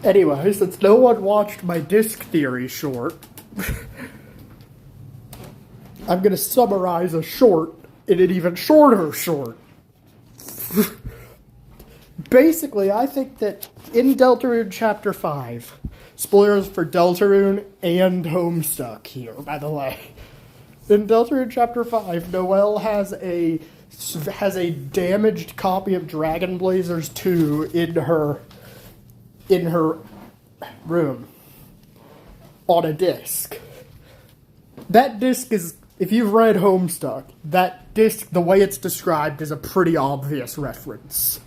Anyway, since no one watched my disc theory short, I'm going to summarize a short in an even shorter short. Basically, I think that in Deltarune Chapter 5, spoilers for Deltarune and Homestuck here, by the way. In Deltarune Chapter 5, Noelle has a damaged copy of Dragon Blazers 2 in her room on a disc. That disc is, if you've read Homestuck, that disc, the way it's described, is a pretty obvious reference.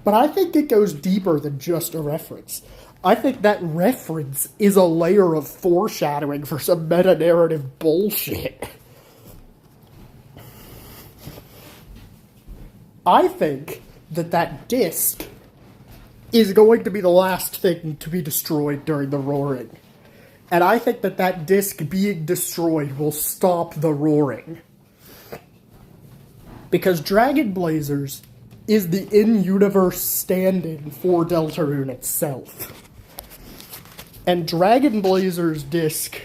But I think it goes deeper than just a reference. I think that reference is a layer of foreshadowing for some meta-narrative bullshit. I think that disc is going to be the last thing to be destroyed during the Roaring. And I think that disc being destroyed will stop the Roaring. Because Dragon Blazers is the in-universe stand-in for Deltarune itself. And Dragon Blazer's disc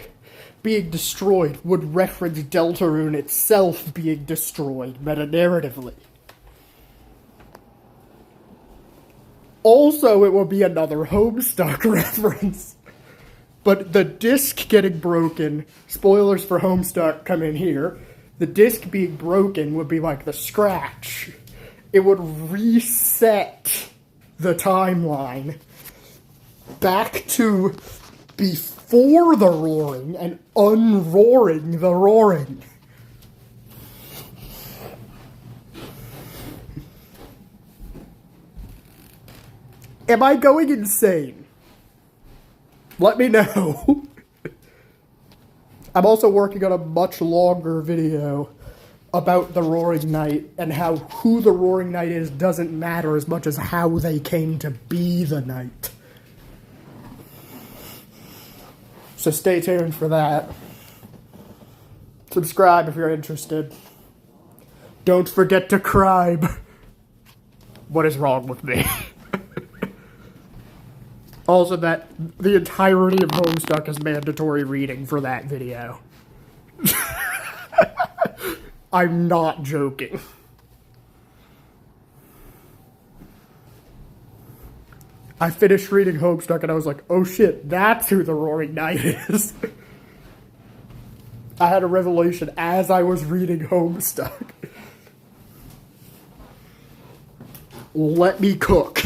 being destroyed would reference Deltarune itself being destroyed meta-narratively. Also, it will be another Homestuck reference. But the disc getting broken, spoilers for Homestuck come in here, the disc being broken would be like the scratch. It would reset the timeline back to before the Roaring and unroaring the Roaring. Am I going insane? Let me know. I'm also working on a much longer video about the Roaring Knight and how who the Roaring Knight is doesn't matter as much as how they came to be the Knight. So stay tuned for that. Subscribe if you're interested. Don't forget to cribe. What is wrong with me? Also, that the entirety of Homestuck is mandatory reading for that video. I'm not joking. I finished reading Homestuck and I was like, oh shit, that's who the Roaring Knight is. I had a revelation as I was reading Homestuck. Let me cook.